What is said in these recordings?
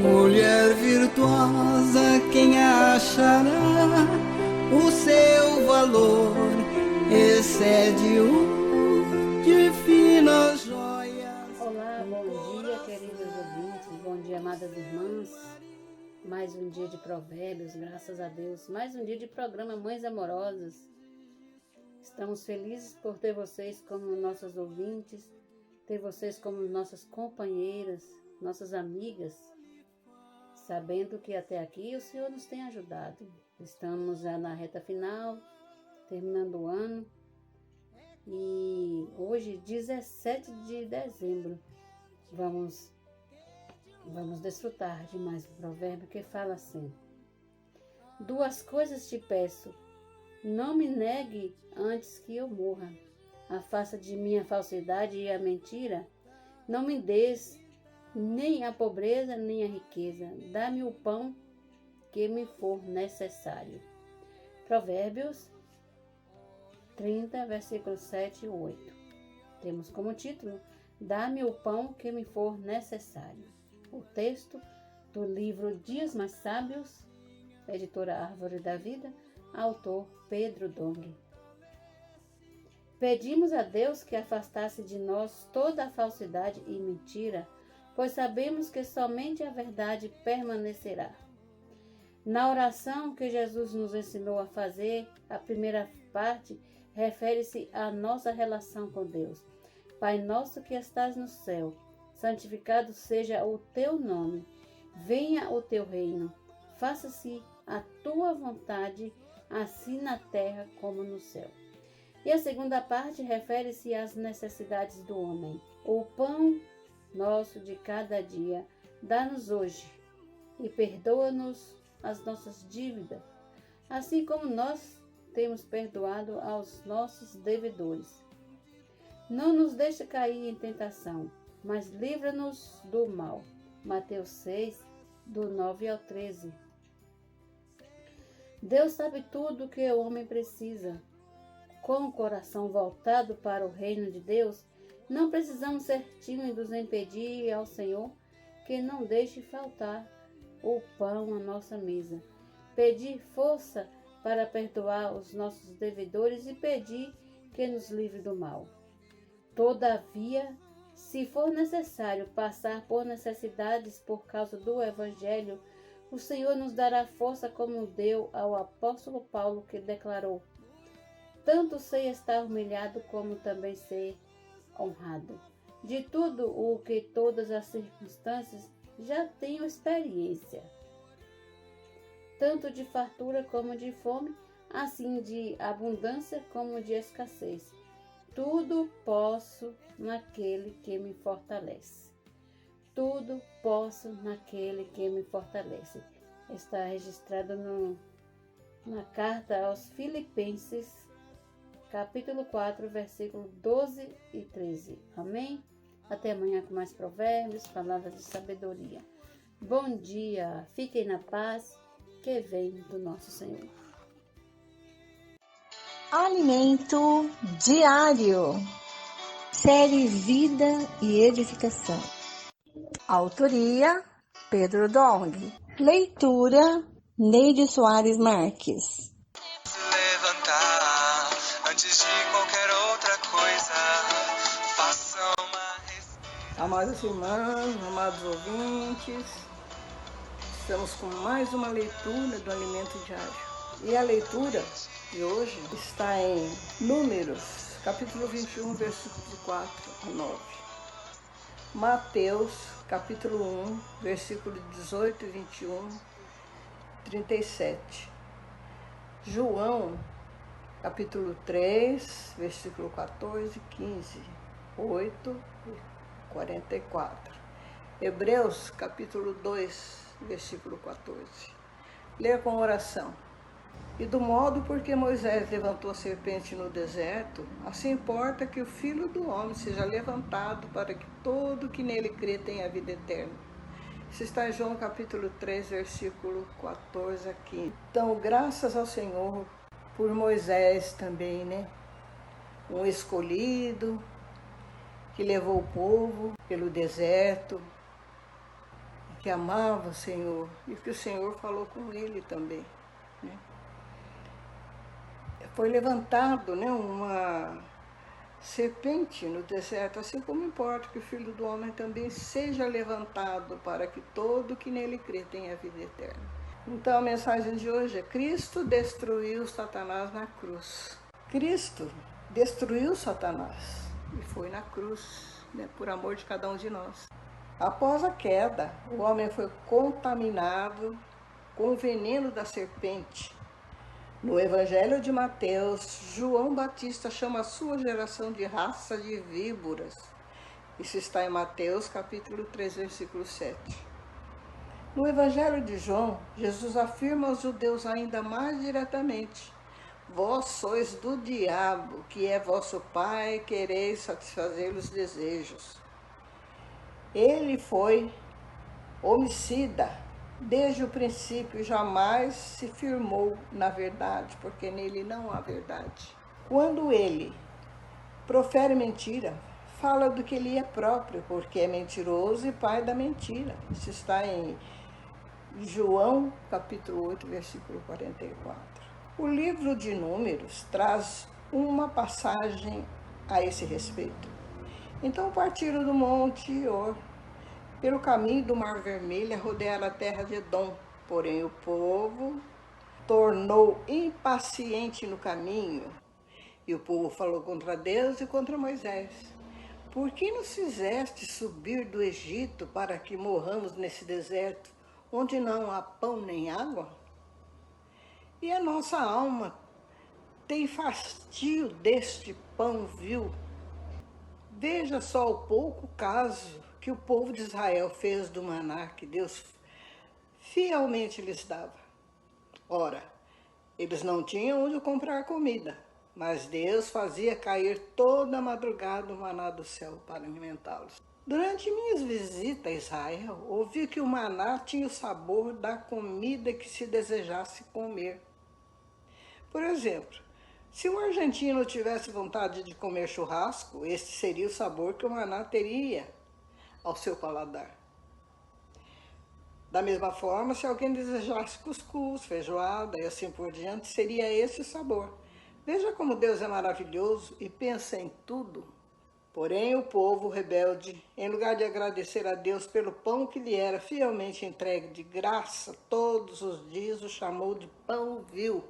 Mulher virtuosa, quem achará? O seu valor excede o de finas joias. Olá, bom dia, queridos ouvintes, bom dia, amadas irmãs. Mais um dia de provérbios, graças a Deus. Mais um dia de programa Mães Amorosas. Estamos felizes por ter vocês como nossas ouvintes, ter vocês como nossas companheiras, nossas amigas, sabendo que até aqui o Senhor nos tem ajudado. Estamos já na reta final, terminando o ano, e hoje, 17 de dezembro, vamos desfrutar de mais um provérbio que fala assim: duas coisas te peço, não me negue antes que eu morra. Afasta de mim a falsidade e a mentira. Não me des nem a pobreza nem a riqueza. Dá-me o pão que me for necessário. Provérbios 30, versículos 7 e 8. Temos como título: Dá-me o pão que me for necessário. O texto do livro Dias Mais Sábios, editora Árvore da Vida, autor Pedro Dong. Pedimos a Deus que afastasse de nós toda a falsidade e mentira, pois sabemos que somente a verdade permanecerá. Na oração que Jesus nos ensinou a fazer, a primeira parte refere-se à nossa relação com Deus. Pai nosso que estás no céu, santificado seja o teu nome. Venha o teu reino. Faça-se a tua vontade, assim na terra como no céu. E a segunda parte refere-se às necessidades do homem. O pão nosso de cada dia, dá-nos hoje e perdoa-nos as nossas dívidas, assim como nós temos perdoado aos nossos devedores. Não nos deixe cair em tentação, mas livra-nos do mal. Mateus 6, do 9 ao 13. Deus sabe tudo o que o homem precisa. Com o coração voltado para o reino de Deus, não precisamos ser tímidos em pedir ao Senhor que não deixe faltar o pão à nossa mesa. Pedir força para perdoar os nossos devedores e pedir que nos livre do mal. Todavia, se for necessário passar por necessidades por causa do Evangelho, o Senhor nos dará força como deu ao apóstolo Paulo, que declarou: tanto sei estar humilhado como também sei honrado. De tudo o que todas as circunstâncias já tenho experiência, tanto de fartura como de fome, assim de abundância como de escassez. Tudo posso naquele que me fortalece. Tudo posso naquele que me fortalece. Está registrado na carta aos Filipenses, capítulo 4, versículo 12 e 13. Amém? Até amanhã com mais provérbios, palavras de sabedoria. Bom dia, fiquem na paz que vem do nosso Senhor. Alimento diário. Série Vida e Edificação. Autoria: Pedro Dong. Leitura: Neide Soares Marques. Levantar antes de qualquer outra coisa. Faça uma Amadas irmãs, amados ouvintes, estamos com mais uma leitura do Alimento Diário. E a leitura de hoje está em Números, capítulo 21, versículos de 4 a 9. Mateus, capítulo 1, versículo 18 e 21, 37. João, capítulo 3, versículo 14 e 15, 8 e 44. Hebreus, capítulo 2, versículo 14. Leia com oração. E do modo porque Moisés levantou a serpente no deserto, assim importa que o Filho do Homem seja levantado para que todo que nele crê tenha a vida eterna. Isso está em João capítulo 3, versículo 14 a 15. Então, graças ao Senhor por Moisés também, né? Um escolhido que levou o povo pelo deserto, que amava o Senhor e que o Senhor falou com ele também, né? Foi levantado, né, uma serpente no deserto, assim como importa que o Filho do Homem também seja levantado para que todo que nele crê tenha vida eterna. Então a mensagem de hoje é: Cristo destruiu Satanás na cruz. Cristo destruiu Satanás e foi na cruz, né, por amor de cada um de nós. Após a queda, o homem foi contaminado com o veneno da serpente. No Evangelho de Mateus, João Batista chama a sua geração de raça de víboras. Isso está em Mateus, capítulo 3, versículo 7. No Evangelho de João, Jesus afirma aos judeus ainda mais diretamente: vós sois do diabo, que é vosso pai, quereis satisfazer os desejos. Ele foi homicida desde o princípio, jamais se firmou na verdade, porque nele não há verdade. Quando ele profere mentira, fala do que ele é próprio, porque é mentiroso e pai da mentira. Isso está em João, capítulo 8, versículo 44. O livro de Números traz uma passagem a esse respeito. Então partiram do monte Or, pelo caminho do Mar Vermelho, a rodear a terra de Edom. Porém o povo tornou impaciente no caminho, e o povo falou contra Deus e contra Moisés: por que nos fizeste subir do Egito para que morramos nesse deserto, onde não há pão nem água? E a nossa alma tem fastio deste pão vil. Veja só o pouco caso que o povo de Israel fez do maná que Deus fielmente lhes dava. Ora, eles não tinham onde comprar comida, mas Deus fazia cair toda a madrugada o maná do céu para alimentá-los. Durante minhas visitas a Israel, ouvi que o maná tinha o sabor da comida que se desejasse comer. Por exemplo, se um argentino tivesse vontade de comer churrasco, este seria o sabor que o maná teria ao seu paladar. Da mesma forma, se alguém desejasse cuscuz, feijoada e assim por diante, seria esse o sabor. Veja como Deus é maravilhoso e pensa em tudo. Porém, o povo rebelde, em lugar de agradecer a Deus pelo pão que lhe era fielmente entregue de graça todos os dias, o chamou de pão vil,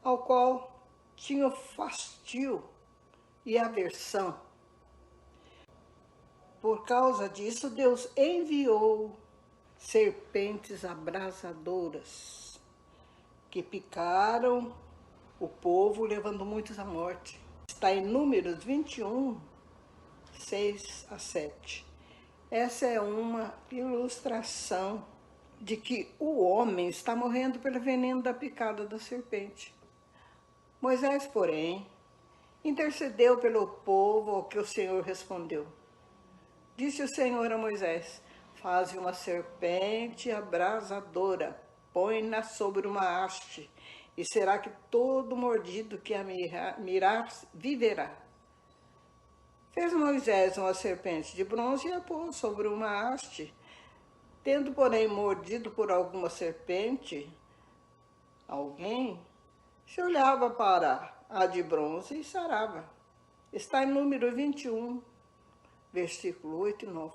ao qual tinha fastio e aversão. Por causa disso, Deus enviou serpentes abrasadoras que picaram o povo, levando muitos à morte. Está em Números 21, 6 a 7. Essa é uma ilustração de que o homem está morrendo pelo veneno da picada da serpente. Moisés, porém, intercedeu pelo povo, ao que o Senhor respondeu. Disse o Senhor a Moisés: faze uma serpente abrasadora, põe-na sobre uma haste, e será que todo mordido que a mirar viverá. Fez Moisés uma serpente de bronze e a pôs sobre uma haste. Tendo, porém, mordido por alguma serpente, alguém se olhava para a de bronze e sarava. Está em Número 21, versículo 8 e 9.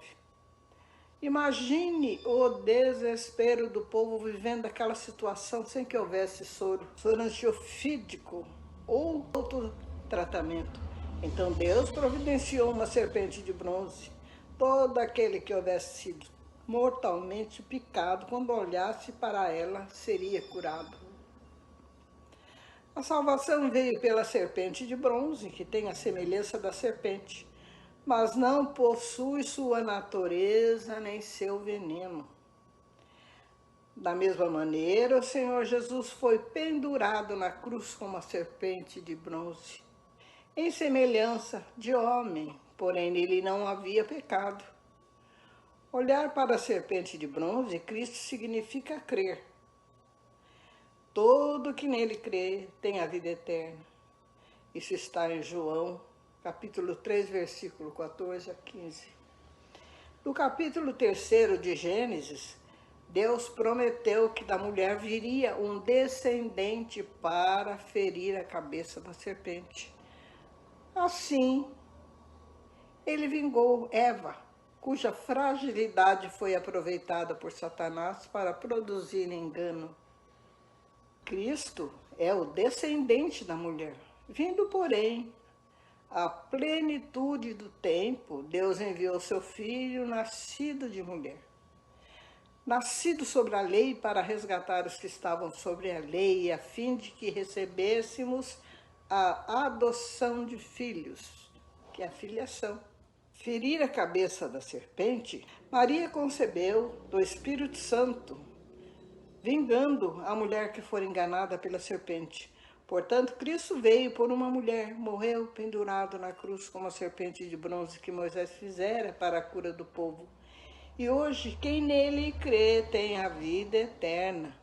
Imagine o desespero do povo vivendo aquela situação sem que houvesse soro antiofídico ou outro tratamento. Então Deus providenciou uma serpente de bronze. Todo aquele que houvesse sido mortalmente picado, quando olhasse para ela, seria curado. A salvação veio pela serpente de bronze, que tem a semelhança da serpente, mas não possui sua natureza nem seu veneno. Da mesma maneira, o Senhor Jesus foi pendurado na cruz como uma serpente de bronze, em semelhança de homem, porém nele não havia pecado. Olhar para a serpente de bronze, Cristo significa crer. Todo que nele crê tem a vida eterna. Isso está em João, capítulo 3, versículo 14 a 15. No capítulo 3 de Gênesis, Deus prometeu que da mulher viria um descendente para ferir a cabeça da serpente. Assim, ele vingou Eva, cuja fragilidade foi aproveitada por Satanás para produzir engano. Cristo é o descendente da mulher. Vindo, porém, à plenitude do tempo, Deus enviou seu Filho, nascido de mulher. Nascido sobre a lei para resgatar os que estavam sobre a lei, a fim de que recebêssemos a adoção de filhos, que é a filiação. Ferir a cabeça da serpente, Maria concebeu do Espírito Santo, vingando a mulher que for enganada pela serpente. Portanto, Cristo veio por uma mulher, morreu pendurado na cruz como a serpente de bronze que Moisés fizera para a cura do povo. E hoje, quem nele crê tem a vida eterna.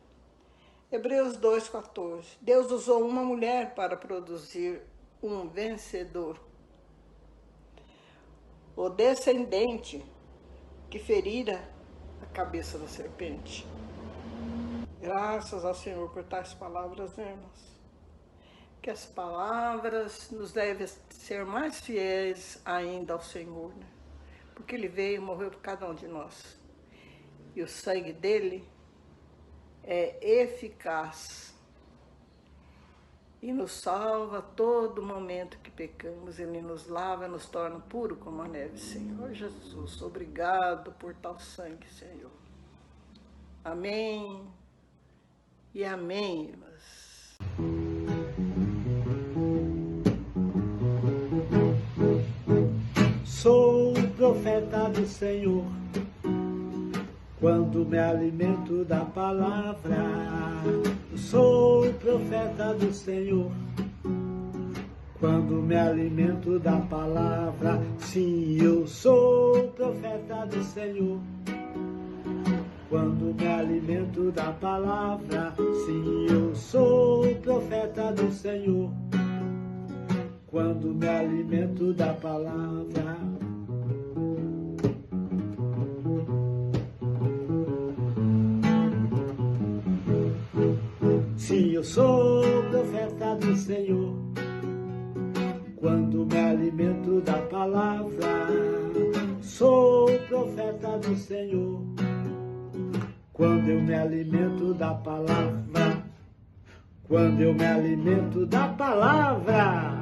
Hebreus 2,14. Deus usou uma mulher para produzir um vencedor. O descendente que ferira a cabeça da serpente. Graças ao Senhor por tais palavras, irmãos. Que as palavras nos devem ser mais fiéis ainda ao Senhor, né? Porque Ele veio e morreu por cada um de nós. E o sangue dele é eficaz e nos salva a todo momento que pecamos. Ele nos lava e nos torna puro como a neve, Senhor Jesus. Obrigado por tal sangue, Senhor. Amém e amém, irmãs. Sou profeta do Senhor, quando me alimento da palavra. Sou profeta do Senhor, quando me alimento da palavra. Sim, eu sou profeta do Senhor, quando me alimento da palavra. Sim, eu sou profeta do Senhor, quando me alimento da palavra. Sim, eu sou profeta do Senhor, quando me alimento da palavra. Sou profeta do Senhor, quando eu me alimento da palavra. Quando eu me alimento da palavra.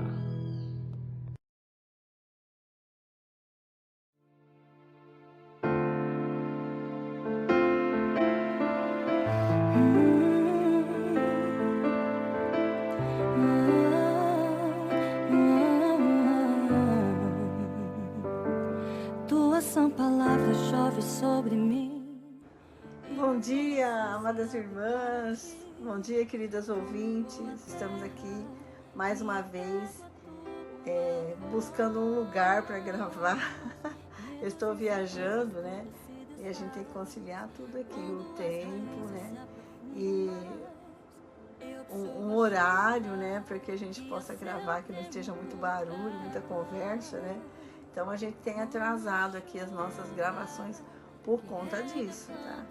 Tua sã palavra chove sobre mim. Bom dia, amadas irmãs. Bom dia, queridas ouvintes. Estamos aqui mais uma vez buscando um lugar para gravar. Eu estou viajando, né? E a gente tem que conciliar tudo aqui, o tempo, né? E um horário, né? Para que a gente possa gravar, que não esteja muito barulho, muita conversa, né? Então a gente tem atrasado aqui as nossas gravações por conta disso, tá?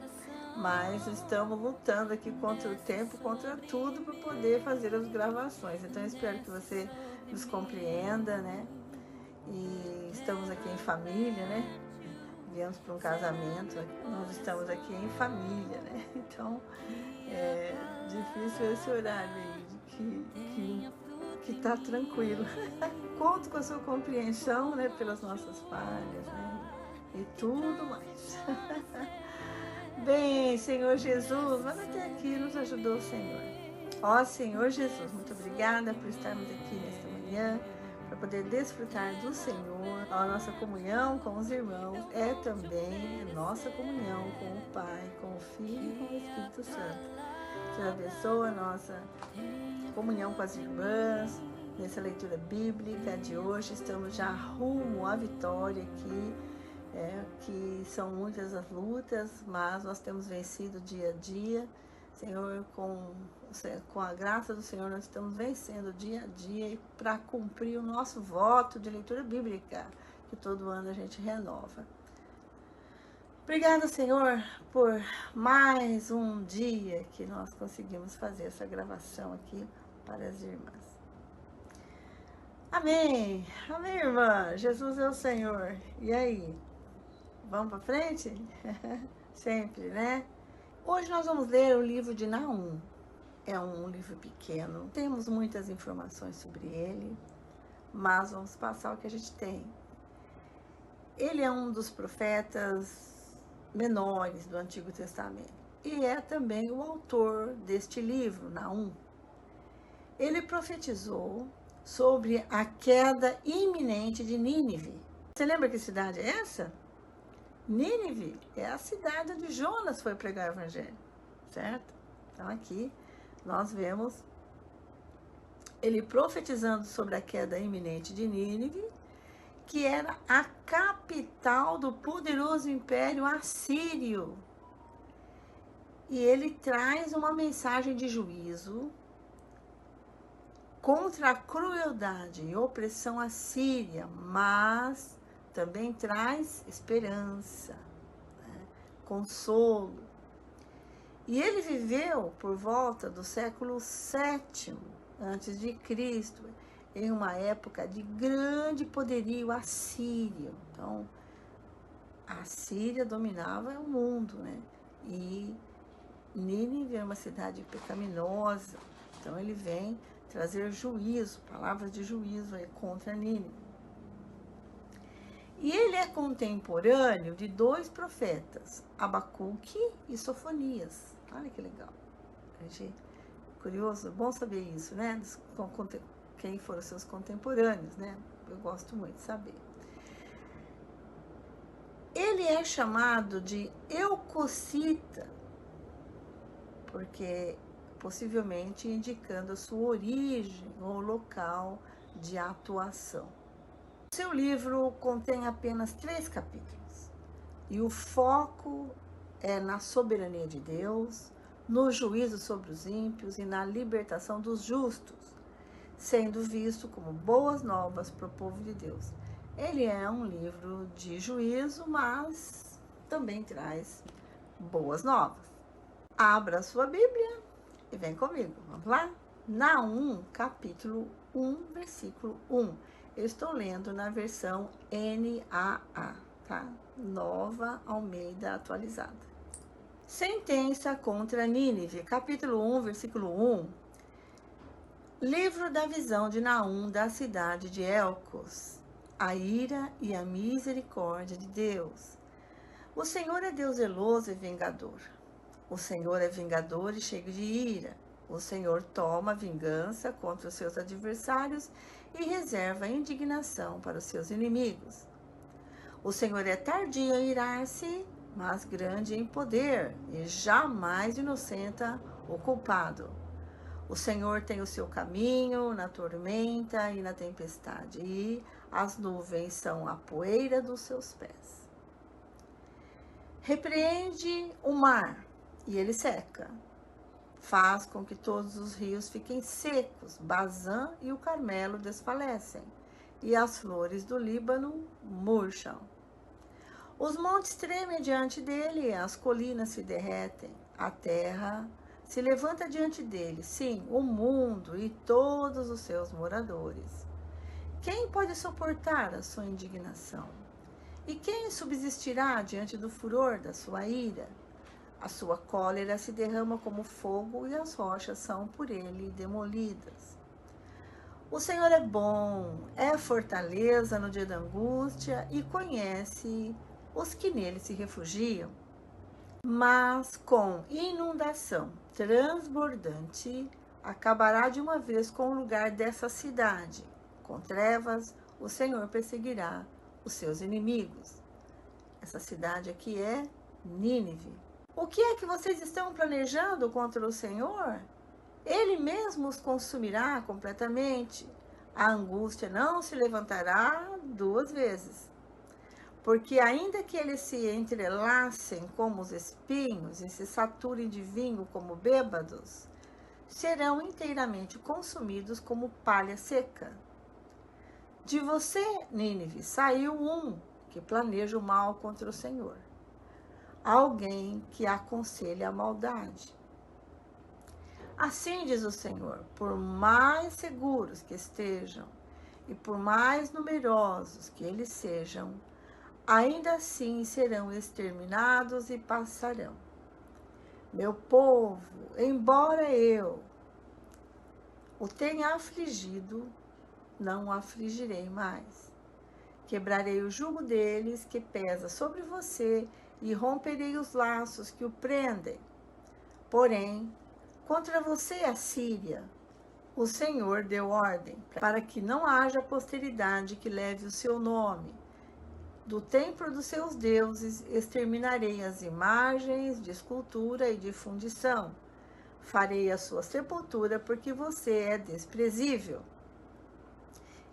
Mas estamos lutando aqui contra o tempo, contra tudo, para poder fazer as gravações. Então eu espero que você nos compreenda, né? E estamos aqui em família, né? Viemos para um casamento, nós estamos aqui em família, né? Então é difícil esse horário aí, que tá tranquilo. Conto com a sua compreensão, né? Pelas nossas falhas, né? E tudo mais. Bem, Senhor Jesus, mas até aqui nos ajudou o Senhor. Ó Senhor Jesus, muito obrigada por estarmos aqui nesta manhã, para poder desfrutar do Senhor. A nossa comunhão com os irmãos é também a nossa comunhão com o Pai, com o Filho e com o Espírito Santo. Senhor, abençoa a nossa comunhão com as irmãs, nessa leitura bíblica de hoje. Estamos já rumo à vitória aqui. Que são muitas as lutas, mas nós temos vencido dia a dia. Senhor, com a graça do Senhor, nós estamos vencendo dia a dia para cumprir o nosso voto de leitura bíblica, que todo ano a gente renova. Obrigada, Senhor, por mais um dia que nós conseguimos fazer essa gravação aqui para as irmãs. Amém, amém, irmã. Jesus é o Senhor. E aí, vamos para frente? Sempre, né? Hoje nós vamos ler o livro de Naum. É um livro pequeno, não temos muitas informações sobre ele, mas vamos passar o que a gente tem. Ele é um dos profetas menores do Antigo Testamento e é também o autor deste livro, Naum. Ele profetizou sobre a queda iminente de Nínive. Você lembra que cidade é essa? Nínive é a cidade onde Jonas foi pregar o evangelho, certo? Então aqui nós vemos ele profetizando sobre a queda iminente de Nínive, que era a capital do poderoso império assírio. E ele traz uma mensagem de juízo contra a crueldade e opressão assíria, mas também traz esperança, né? Consolo. E ele viveu por volta do século VII antes de Cristo, em uma época de grande poderio assírio. Então, a Síria dominava o mundo, né? E Nínive é uma cidade pecaminosa. Então, ele vem trazer juízo, palavras de juízo aí contra Nínive. E ele é contemporâneo de dois profetas, Abacuque e Sofonias. Olha que legal. Curioso, bom saber isso, né? Quem foram seus contemporâneos, né? Eu gosto muito de saber. Ele é chamado de Eucocita, porque possivelmente indicando a sua origem ou local de atuação. Seu livro contém apenas 3 capítulos e o foco é na soberania de Deus, no juízo sobre os ímpios e na libertação dos justos, sendo visto como boas novas para o povo de Deus. Ele é um livro de juízo, mas também traz boas novas. Abra a sua Bíblia e vem comigo, vamos lá? Naum, capítulo 1, versículo 1. Eu estou lendo na versão NAA, tá? Nova Almeida Atualizada. Sentença contra Nínive, capítulo 1, versículo 1. Livro da visão de Naum da cidade de Elcos, a ira e a misericórdia de Deus. O Senhor é Deus zeloso e vingador. O Senhor é vingador e cheio de ira. O Senhor toma vingança contra os seus adversários e reserva indignação para os seus inimigos. O Senhor é tardio a irar-se, mas grande em poder, e jamais inocenta o culpado. O Senhor tem o seu caminho na tormenta e na tempestade, e as nuvens são a poeira dos seus pés. Repreende o mar, e ele seca. Faz com que todos os rios fiquem secos, Bazã e o Carmelo desfalecem, e as flores do Líbano murcham. Os montes tremem diante dele, as colinas se derretem, a terra se levanta diante dele, sim, o mundo e todos os seus moradores. Quem pode suportar a sua indignação? E quem subsistirá diante do furor da sua ira? A sua cólera se derrama como fogo e as rochas são por ele demolidas. O Senhor é bom, é fortaleza no dia da angústia e conhece os que nele se refugiam. Mas com inundação transbordante acabará de uma vez com o lugar dessa cidade. Com trevas o Senhor perseguirá os seus inimigos. Essa cidade aqui é Nínive. O que é que vocês estão planejando contra o Senhor? Ele mesmo os consumirá completamente. A angústia não se levantará 2 vezes. Porque ainda que eles se entrelacem como os espinhos e se saturem de vinho como bêbados, serão inteiramente consumidos como palha seca. De você, Nínive, saiu um que planeja o mal contra o Senhor. alguém que aconselha a maldade. Assim diz o Senhor, por mais seguros que estejam e por mais numerosos que eles sejam, ainda assim serão exterminados e passarão. Meu povo, embora eu o tenha afligido, não o afligirei mais. Quebrarei o jugo deles que pesa sobre você e romperei os laços que o prendem. Porém, contra você, Assíria, o Senhor deu ordem para que não haja posteridade que leve o seu nome. Do templo dos seus deuses exterminarei as imagens de escultura e de fundição. Farei a sua sepultura porque você é desprezível.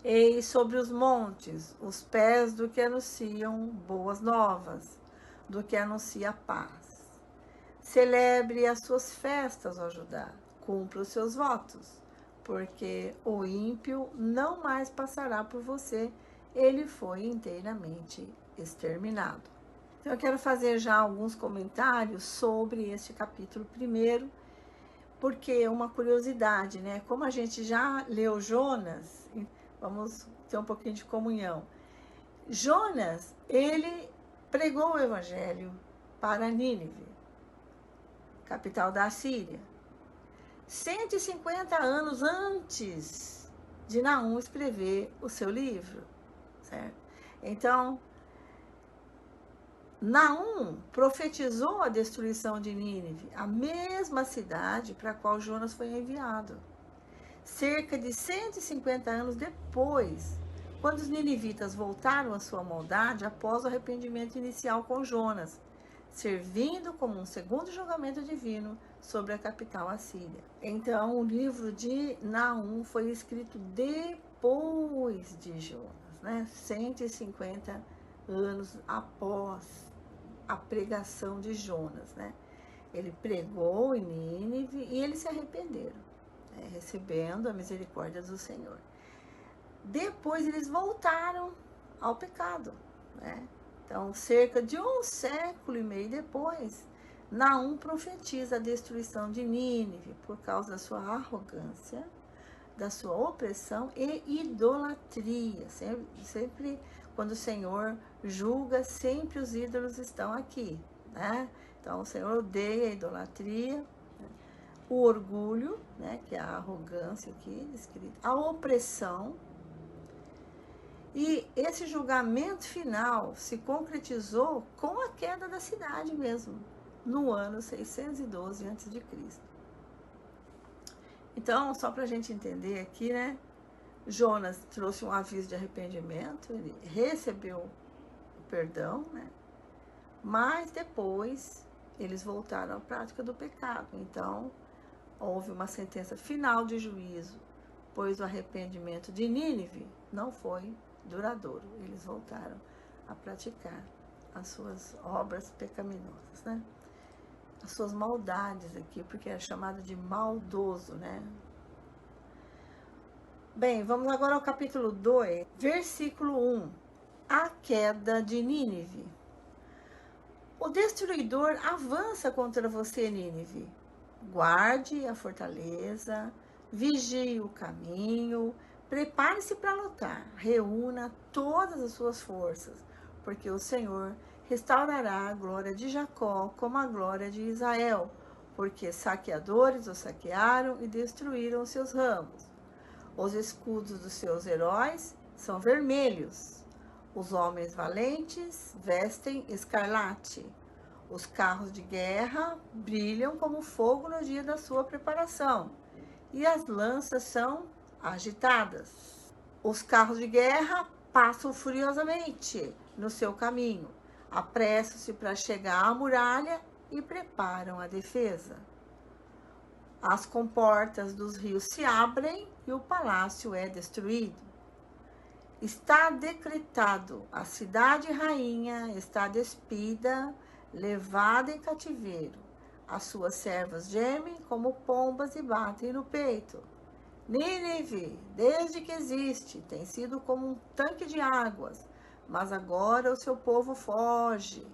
Eis sobre os montes os pés do que anunciam boas novas, do que anuncia paz. Celebre as suas festas, ó Judá, cumpra os seus votos, porque o ímpio não mais passará por você, ele foi inteiramente exterminado. Então eu quero fazer já alguns comentários sobre este capítulo 1, porque é uma curiosidade, né? Como a gente já leu Jonas, vamos ter um pouquinho de comunhão. Jonas, ele pregou o evangelho para Nínive, capital da Assíria, 150 anos antes de Naum escrever o seu livro, certo? Então, Naum profetizou a destruição de Nínive, a mesma cidade para a qual Jonas foi enviado. Cerca de 150 anos depois, quando os ninivitas voltaram à sua maldade após o arrependimento inicial com Jonas, servindo como um segundo julgamento divino sobre a capital assíria. Então, o livro de Naum foi escrito depois de Jonas, né? 150 anos após a pregação de Jonas, né? Ele pregou em Nínive e eles se arrependeram, né? Recebendo a misericórdia do Senhor. Depois eles voltaram ao pecado, né? Então, cerca de 1 século e meio depois, Naum profetiza a destruição de Nínive por causa da sua arrogância, da sua opressão e idolatria. Sempre quando o Senhor julga, sempre os ídolos estão aqui, né? Então, o Senhor odeia a idolatria, né? O orgulho, né? Que é a arrogância aqui descrita, a opressão. E esse julgamento final se concretizou com a queda da cidade mesmo, no ano 612 a.C. Então, só para a gente entender aqui, né? Jonas trouxe um aviso de arrependimento, ele recebeu o perdão, né? Mas depois eles voltaram à prática do pecado. Então, houve uma sentença final de juízo, pois o arrependimento de Nínive não foi duradouro. Eles voltaram a praticar as suas obras pecaminosas, né? As suas maldades aqui, porque é chamado de maldoso, né? Bem, vamos agora ao capítulo 2, versículo 1. A queda de Nínive. O destruidor avança contra você, Nínive. Guarde a fortaleza, vigie o caminho, prepare-se para lutar, reúna todas as suas forças, porque o Senhor restaurará a glória de Jacó como a glória de Israel, porque saqueadores o saquearam e destruíram os seus ramos. Os escudos dos seus heróis são vermelhos. Os homens valentes vestem escarlate. Os carros de guerra brilham como fogo no dia da sua preparação. E as lanças são agitadas. Os carros de guerra passam furiosamente no seu caminho. Apressam-se para chegar à muralha e preparam a defesa. As comportas dos rios se abrem e o palácio é destruído. Está decretado, a cidade rainha está despida, levada em cativeiro. As suas servas gemem como pombas e batem no peito. Nínive, desde que existe, tem sido como um tanque de águas, mas agora o seu povo foge.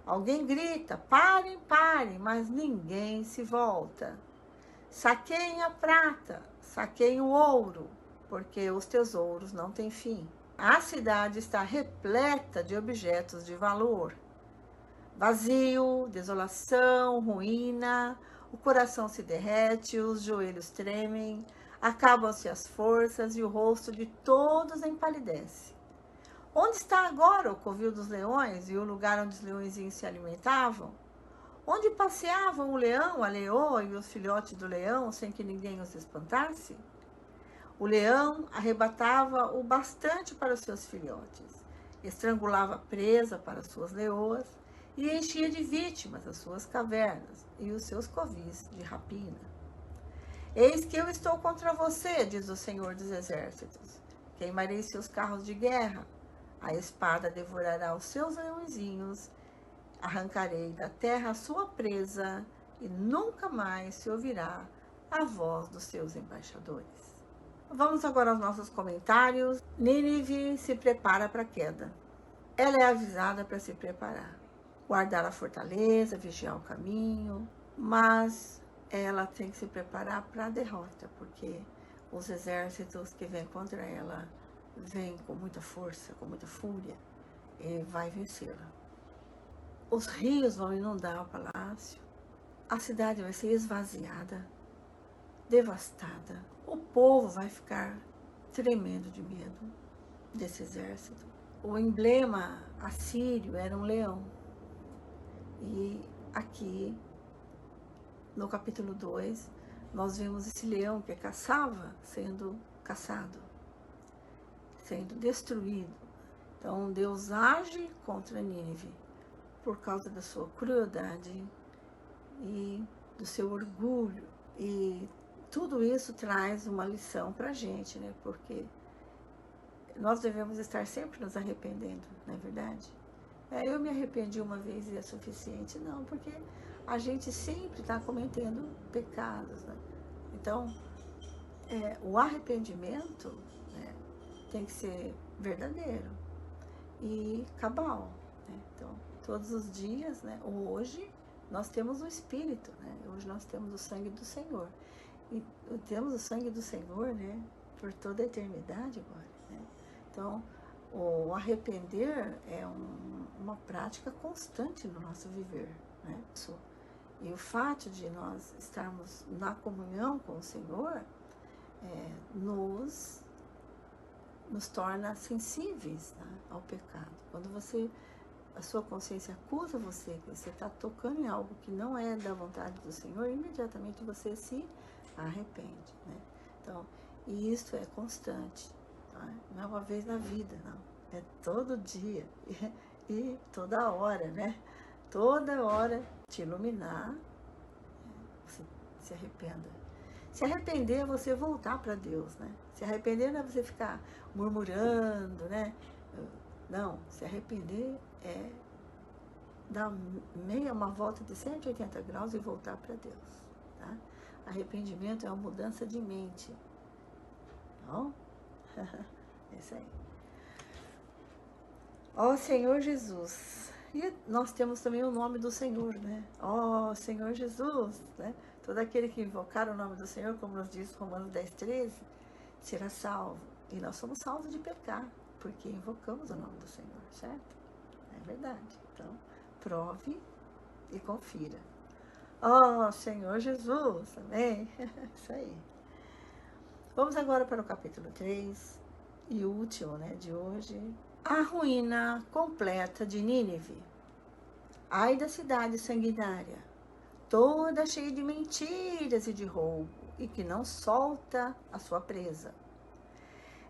Alguém grita, parem, parem, mas ninguém se volta. Saqueiem a prata, saqueiem o ouro, porque os tesouros não têm fim. A cidade está repleta de objetos de valor. Vazio, desolação, ruína, o coração se derrete, os joelhos tremem, acabam-se as forças e o rosto de todos empalidece. Onde está agora o covil dos leões e o lugar onde os leõezinhos se alimentavam? Onde passeavam o leão, a leoa e os filhotes do leão sem que ninguém os espantasse? O leão arrebatava o bastante para os seus filhotes, estrangulava a presa para suas leoas e enchia de vítimas as suas cavernas e os seus covis de rapina. Eis que eu estou contra você, diz o Senhor dos Exércitos. Queimarei seus carros de guerra, a espada devorará os seus leõezinhos, arrancarei da terra a sua presa e nunca mais se ouvirá a voz dos seus embaixadores. Vamos agora aos nossos comentários. Nínive se prepara para a queda. Ela é avisada para se preparar. Guardar a fortaleza, vigiar o caminho, mas ela tem que se preparar para a derrota, porque os exércitos que vêm contra ela vêm com muita força, com muita fúria, e vai vencê-la. Os rios vão inundar o palácio, a cidade vai ser esvaziada, devastada. O povo vai ficar tremendo de medo desse exército. O emblema assírio era um leão. E aqui, no capítulo 2, nós vemos esse leão que caçava sendo caçado, sendo destruído. Então, Deus age contra Nínive por causa da sua crueldade e do seu orgulho. E tudo isso traz uma lição para a gente, né? Porque nós devemos estar sempre nos arrependendo, não é verdade? Eu me arrependi uma vez e é suficiente? Não, porque a gente sempre está cometendo pecados, né? Então, o arrependimento, né, tem que ser verdadeiro e cabal, né? Então, todos os dias, né? Hoje nós temos o Espírito, né? Hoje nós temos o sangue do Senhor. E temos o sangue do Senhor, né, por toda a eternidade agora, né? Então, o arrepender é uma prática constante no nosso viver, né? E o fato de nós estarmos na comunhão com o Senhor nos torna sensíveis, né, ao pecado. Quando a sua consciência acusa você, que você está tocando em algo que não é da vontade do Senhor, imediatamente você se arrepende, né? Então, e isso é constante, tá? Não é uma vez na vida, não. É todo dia e toda hora, né? Toda hora te iluminar, você se arrependa. Se arrepender é você voltar para Deus, né? Se arrepender não é você ficar murmurando, né? Não, se arrepender é dar uma volta de 180 graus e voltar para Deus, tá? Arrependimento é uma mudança de mente. Não? É isso aí. Ó Senhor Jesus. E nós temos também o nome do Senhor, né? Ó Senhor Jesus, né? Todo aquele que invocar o nome do Senhor, como nos diz Romanos 10:13, será salvo. E nós somos salvos de pecar, porque invocamos o nome do Senhor, certo? É verdade. Então, prove e confira. Ó Senhor Jesus, amém? Isso aí. Vamos agora para o capítulo 3 e último, né, de hoje. A ruína completa de Nínive. Ai da cidade sanguinária, toda cheia de mentiras e de roubo, e que não solta a sua presa.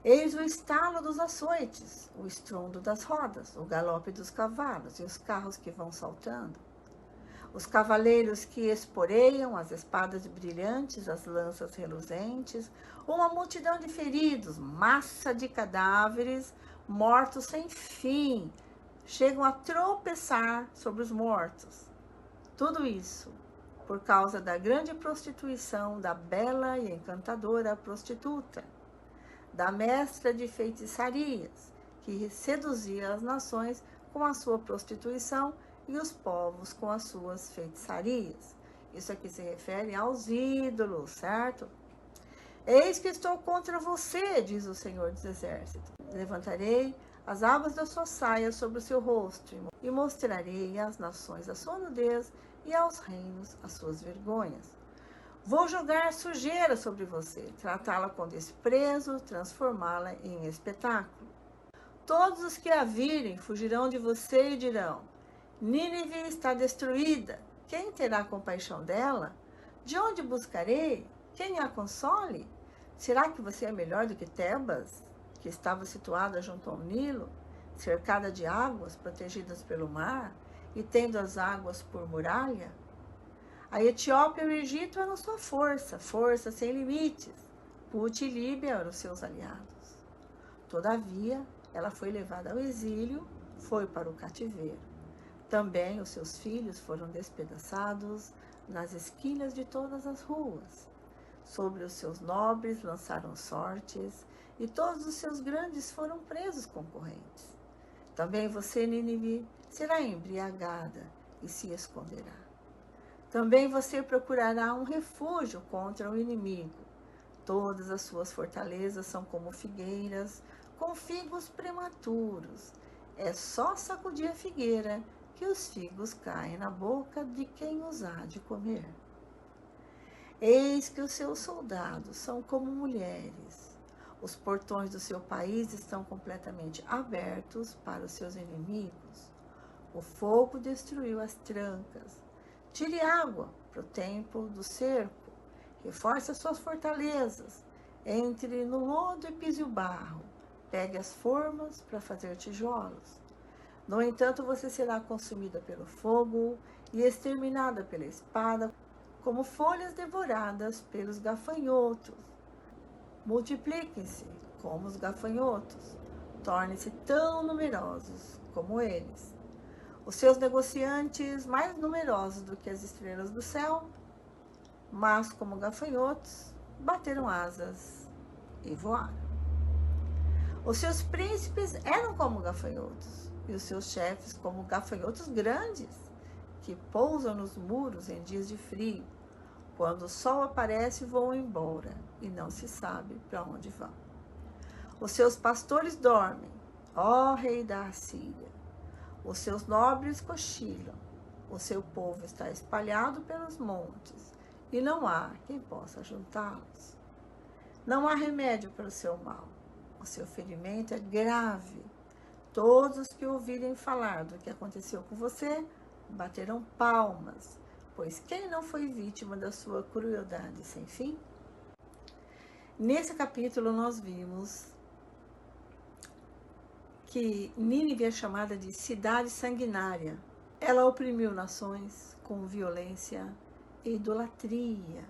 Eis o estalo dos açoites, o estrondo das rodas, o galope dos cavalos e os carros que vão saltando. Os cavaleiros que esporeiam, as espadas brilhantes, as lanças reluzentes, uma multidão de feridos, massa de cadáveres, mortos sem fim, chegam a tropeçar sobre os mortos. Tudo isso por causa da grande prostituição da bela e encantadora prostituta, da mestra de feitiçarias, que seduzia as nações com a sua prostituição e os povos com as suas feitiçarias. Isso aqui se refere aos ídolos, certo? Eis que estou contra você, diz o Senhor dos Exércitos. Levantarei as abas da sua saia sobre o seu rosto e mostrarei às nações a sua nudez e aos reinos as suas vergonhas. Vou jogar sujeira sobre você, tratá-la com desprezo, transformá-la em espetáculo. Todos os que a virem fugirão de você e dirão: Nínive está destruída. Quem terá compaixão dela? De onde buscarei? Quem a console? Será que você é melhor do que Tebas, que estava situada junto ao Nilo, cercada de águas, protegidas pelo mar, e tendo as águas por muralha? A Etiópia e o Egito eram sua força, força sem limites. Put e Líbia eram seus aliados. Todavia, ela foi levada ao exílio, foi para o cativeiro. Também os seus filhos foram despedaçados nas esquinas de todas as ruas. Sobre os seus nobres lançaram sortes, e todos os seus grandes foram presos concorrentes. Também você, Nínive, será embriagada e se esconderá. Também você procurará um refúgio contra o inimigo. Todas as suas fortalezas são como figueiras, com figos prematuros. É só sacudir a figueira que os figos caem na boca de quem os há de comer. Eis que os seus soldados são como mulheres. Os portões do seu país estão completamente abertos para os seus inimigos. O fogo destruiu as trancas. Tire água para o templo do cerco. Reforce as suas fortalezas. Entre no lodo e pise o barro. Pegue as formas para fazer tijolos. No entanto, você será consumida pelo fogo e exterminada pela espada, como folhas devoradas pelos gafanhotos. Multipliquem-se como os gafanhotos, tornem-se tão numerosos como eles. Os seus negociantes, mais numerosos do que as estrelas do céu, mas como gafanhotos, bateram asas e voaram. Os seus príncipes eram como gafanhotos, e os seus chefes como gafanhotos grandes, que pousam nos muros em dias de frio. Quando o sol aparece, voam embora, e não se sabe para onde vão. Os seus pastores dormem, ó rei da Assíria. Os seus nobres cochilam. O seu povo está espalhado pelos montes, e não há quem possa juntá-los. Não há remédio para o seu mal. O seu ferimento é grave. Todos os que ouvirem falar do que aconteceu com você, baterão palmas, pois quem não foi vítima da sua crueldade sem fim? Nesse capítulo nós vimos que Nínive é chamada de cidade sanguinária. Ela oprimiu nações com violência e idolatria.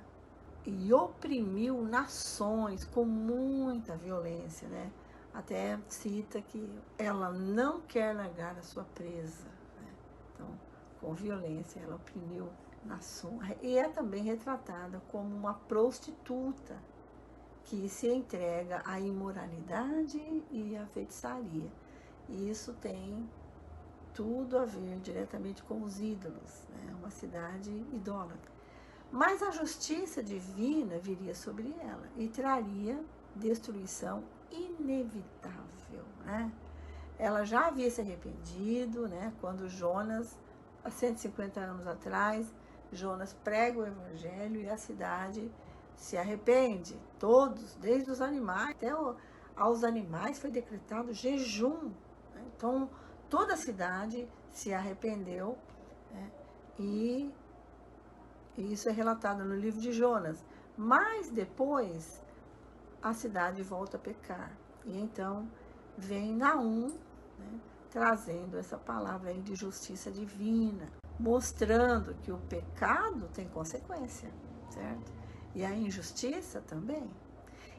E oprimiu nações com muita violência, né? Até cita que ela não quer largar a sua presa, né? Então, com violência, ela oprimiu nações. E é também retratada como uma prostituta que se entrega à imoralidade e à feitiçaria. E isso tem tudo a ver diretamente com os ídolos, né? Uma cidade idólatra. Mas a justiça divina viria sobre ela e traria destruição inevitável, né? Ela já havia se arrependido, né? Quando Jonas, há 150 anos atrás, Jonas prega o evangelho e a cidade se arrepende. Todos, desde os animais até aos animais, foi decretado jejum, né? Então, toda a cidade se arrependeu, né? E isso é relatado no livro de Jonas. Mas depois a cidade volta a pecar. E então vem Naum, né, trazendo essa palavra aí de justiça divina, mostrando que o pecado tem consequência, certo? E a injustiça também.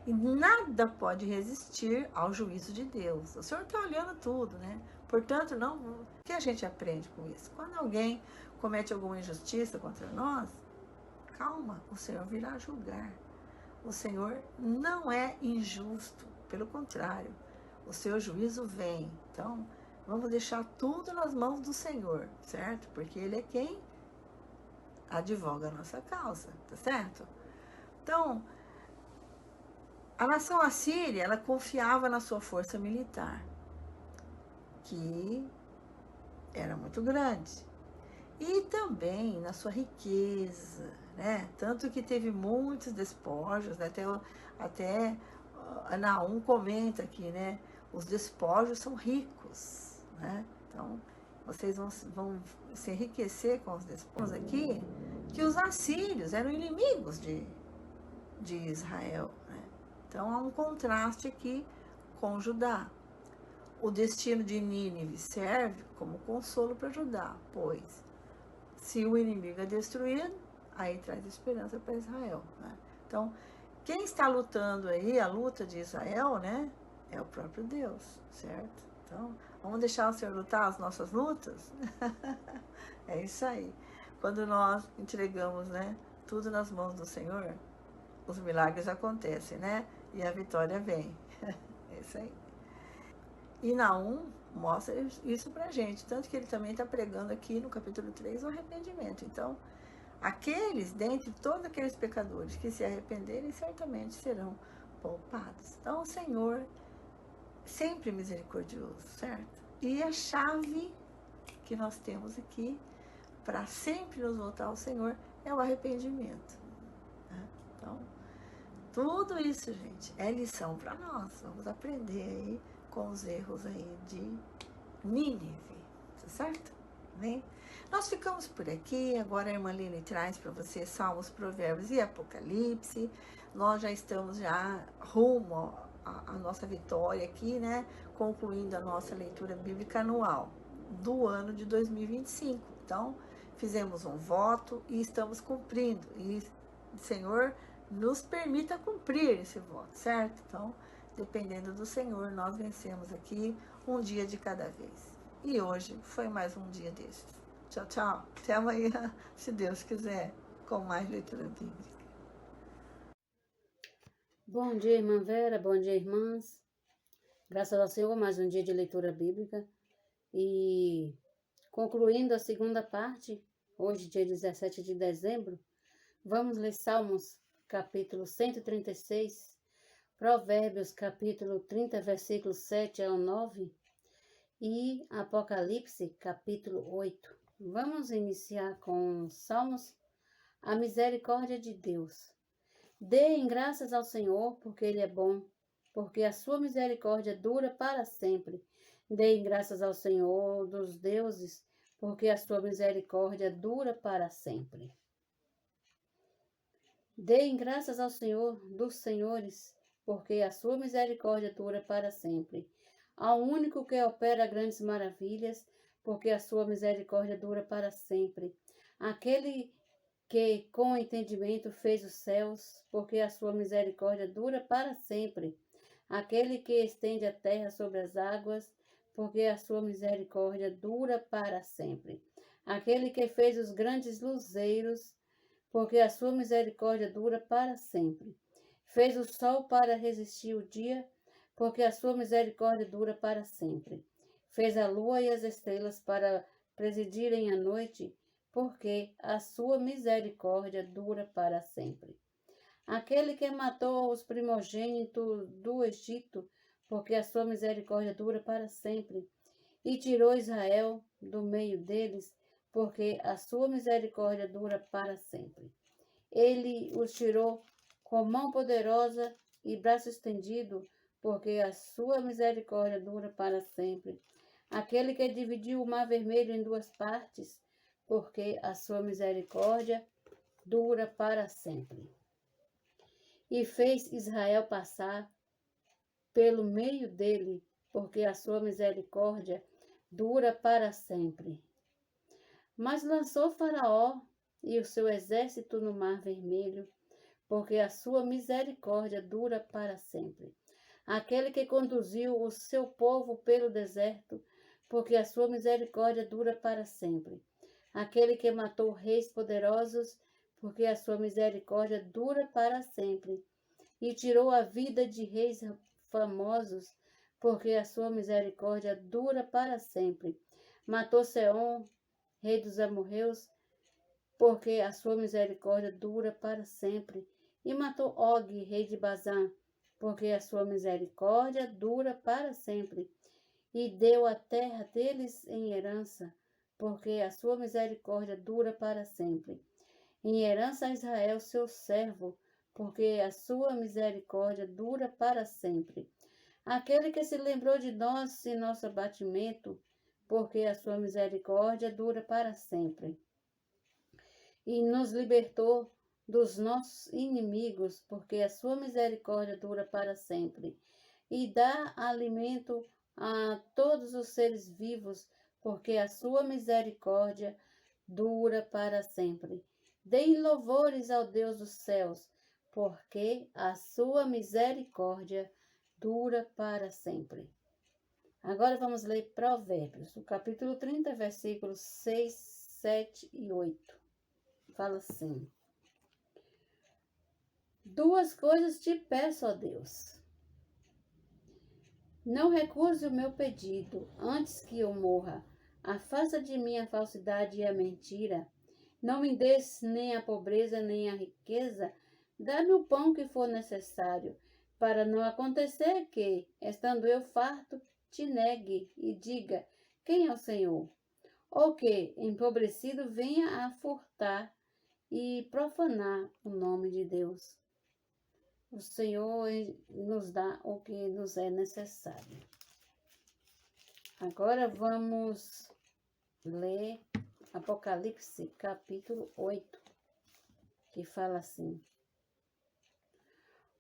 E nada pode resistir ao juízo de Deus. O Senhor está olhando tudo, né? Portanto, não, o que a gente aprende com isso? Quando alguém comete alguma injustiça contra nós, calma, o Senhor virá julgar. O Senhor não é injusto, pelo contrário, o seu juízo vem. Então, Vamos deixar tudo nas mãos do Senhor, certo? Porque Ele é quem advoga a nossa causa, tá certo? Então, a nação assíria, ela confiava na sua força militar, que era muito grande, e também na sua riqueza, né? Tanto que teve muitos despojos, né? Até Naum comenta aqui, né? Os despojos são ricos, né? Então, vocês vão se enriquecer com os despojos aqui, que os assírios eram inimigos de Israel, né? Então, há um contraste aqui com Judá. O destino de Nínive serve como consolo para Judá, pois se o inimigo é destruído, aí traz esperança para Israel, né? Então, quem está lutando aí, a luta de Israel, né, é o próprio Deus, certo? Então, vamos deixar o Senhor lutar as nossas lutas? É isso aí. Quando nós entregamos, né, tudo nas mãos do Senhor, os milagres acontecem, né? E a vitória vem. É isso aí. E Naum mostra isso pra gente, tanto que ele também está pregando aqui no capítulo 3 o arrependimento. Então, aqueles, dentre todos aqueles pecadores que se arrependerem, certamente serão poupados. Então, o Senhor, sempre misericordioso, certo? E a chave que nós temos aqui, para sempre nos voltar ao Senhor, é o arrependimento, né? Então, tudo isso, gente, é lição para nós. Vamos aprender aí com os erros aí de Nínive, tá certo? Bem, nós ficamos por aqui. Agora a irmã Lili traz para você Salmos, Provérbios e Apocalipse. Nós já estamos rumo à nossa vitória aqui, né? Concluindo a nossa leitura bíblica anual do ano de 2025. Então, fizemos um voto e estamos cumprindo. E o Senhor nos permita cumprir esse voto, certo? Então, dependendo do Senhor, nós vencemos aqui um dia de cada vez. E hoje foi mais um dia desses. Tchau, tchau. Até amanhã, se Deus quiser, com mais leitura bíblica. Bom dia, irmã Vera. Bom dia, irmãs. Graças ao Senhor, mais um dia de leitura bíblica. E concluindo a segunda parte, hoje, dia 17 de dezembro, vamos ler Salmos, capítulo 136, Provérbios, capítulo 30, versículos 7 ao 9, e Apocalipse, capítulo 8. Vamos iniciar com Salmos, a misericórdia de Deus. Deem graças ao Senhor, porque Ele é bom, porque a sua misericórdia dura para sempre. Deem graças ao Senhor dos deuses, porque a sua misericórdia dura para sempre. Deem graças ao Senhor dos senhores, porque a sua misericórdia dura para sempre. Ao único que opera grandes maravilhas, porque a sua misericórdia dura para sempre. Aquele que com entendimento fez os céus, porque a sua misericórdia dura para sempre. Aquele que estende a terra sobre as águas, porque a sua misericórdia dura para sempre. Aquele que fez os grandes luzeiros, porque a sua misericórdia dura para sempre. Fez o sol para resistir o dia, porque a sua misericórdia dura para sempre. Fez a lua e as estrelas para presidirem a noite, porque a sua misericórdia dura para sempre. Aquele que matou os primogênitos do Egito, porque a sua misericórdia dura para sempre, e tirou Israel do meio deles, porque a sua misericórdia dura para sempre. Ele os tirou com mão poderosa e braço estendido, porque a sua misericórdia dura para sempre. Aquele que dividiu o mar vermelho em duas partes, porque a sua misericórdia dura para sempre. E fez Israel passar pelo meio dele, porque a sua misericórdia dura para sempre. Mas lançou Faraó e o seu exército no mar vermelho, porque a sua misericórdia dura para sempre. Aquele que conduziu o seu povo pelo deserto, porque a sua misericórdia dura para sempre. Aquele que matou reis poderosos, porque a sua misericórdia dura para sempre. E tirou a vida de reis famosos, porque a sua misericórdia dura para sempre. Matou Seom, rei dos amorreus, porque a sua misericórdia dura para sempre. E matou Og, rei de Bazã, porque a sua misericórdia dura para sempre. E deu a terra deles em herança, porque a sua misericórdia dura para sempre. Em herança a Israel, seu servo, porque a sua misericórdia dura para sempre. Aquele que se lembrou de nós em nosso abatimento, porque a sua misericórdia dura para sempre. E nos libertou dos nossos inimigos, porque a sua misericórdia dura para sempre. E dá alimento a todos os seres vivos, porque a sua misericórdia dura para sempre. Deem louvores ao Deus dos céus, porque a sua misericórdia dura para sempre. Agora vamos ler Provérbios, o capítulo 30, versículos 6, 7 e 8. Fala assim: duas coisas te peço, ó Deus. Não recuse o meu pedido antes que eu morra. Afasta de mim a falsidade e a mentira. Não me des nem a pobreza nem a riqueza. Dá-me o pão que for necessário, para não acontecer que, estando eu farto, te negue e diga: quem é o Senhor? Ou que, empobrecido, venha a furtar e profanar o nome de Deus. O Senhor nos dá o que nos é necessário. Agora vamos ler Apocalipse, capítulo 8, que fala assim: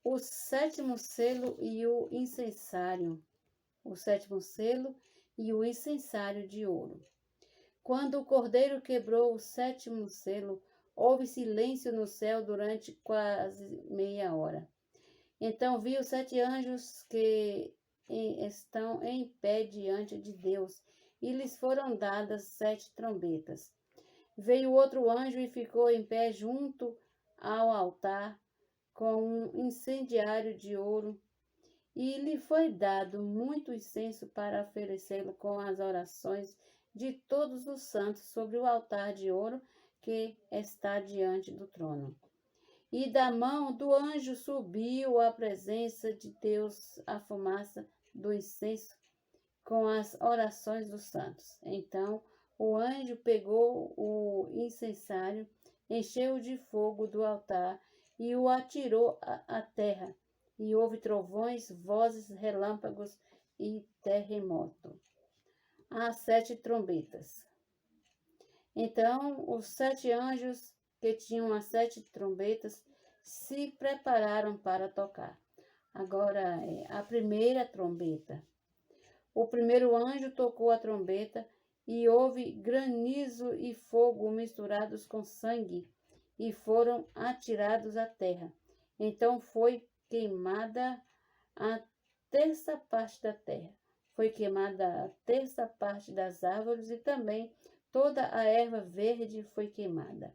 o sétimo selo e o incensário. O sétimo selo e o incensário de ouro. Quando o cordeiro quebrou o sétimo selo, houve silêncio no céu durante quase meia hora. Então vi os 7 anjos que estão em pé diante de Deus, e lhes foram dadas 7 trombetas. Veio outro anjo e ficou em pé junto ao altar, com um incendiário de ouro, e lhe foi dado muito incenso para oferecê-lo com as orações de todos os santos sobre o altar de ouro que está diante do trono. E da mão do anjo subiu à presença de Deus a fumaça do incenso com as orações dos santos. Então o anjo pegou o incensário, encheu de fogo do altar e o atirou à terra. E houve trovões, vozes, relâmpagos e terremoto. As 7 trombetas. Então os 7 anjos que tinham as 7 trombetas se prepararam para tocar. Agora a primeira trombeta. O primeiro anjo tocou a trombeta e houve granizo e fogo misturados com sangue e foram atirados à terra. Então foi queimada a terça parte da terra. Foi queimada a terça parte das árvores e também toda a erva verde foi queimada.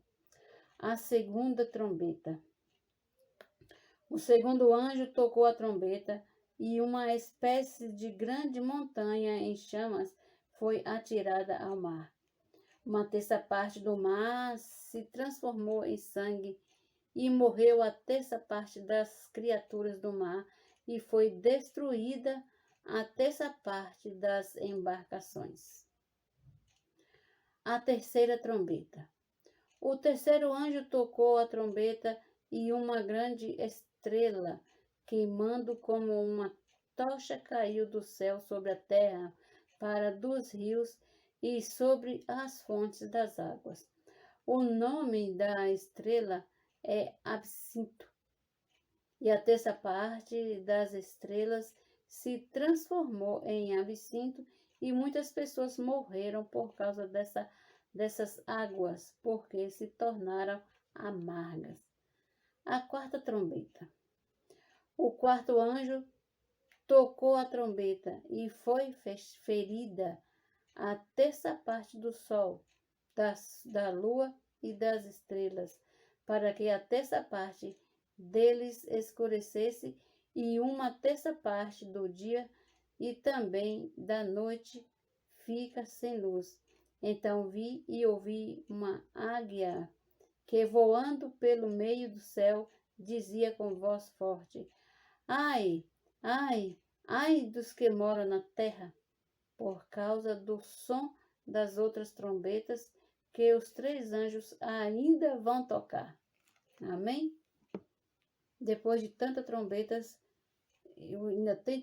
A segunda trombeta. O segundo anjo tocou a trombeta e uma espécie de grande montanha em chamas foi atirada ao mar. Uma terça parte do mar se transformou em sangue e morreu a terça parte das criaturas do mar e foi destruída a terça parte das embarcações. A terceira trombeta. O terceiro anjo tocou a trombeta e uma grande estrela, queimando como uma tocha, caiu do céu sobre a terra para dos rios e sobre as fontes das águas. O nome da estrela é Absinto. E a terça parte das estrelas se transformou em absinto e muitas pessoas morreram por causa dessas águas, porque se tornaram amargas. A quarta trombeta. O quarto anjo tocou a trombeta e foi ferida a terça parte do sol, da lua e das estrelas, para que a terça parte deles escurecesse e uma terça parte do dia e também da noite fica sem luz. Então vi e ouvi uma águia que, voando pelo meio do céu, dizia com voz forte: Ai, ai, ai dos que moram na terra, por causa do som das outras trombetas que os 3 anjos ainda vão tocar. Amém? Depois de tantas trombetas, ainda tem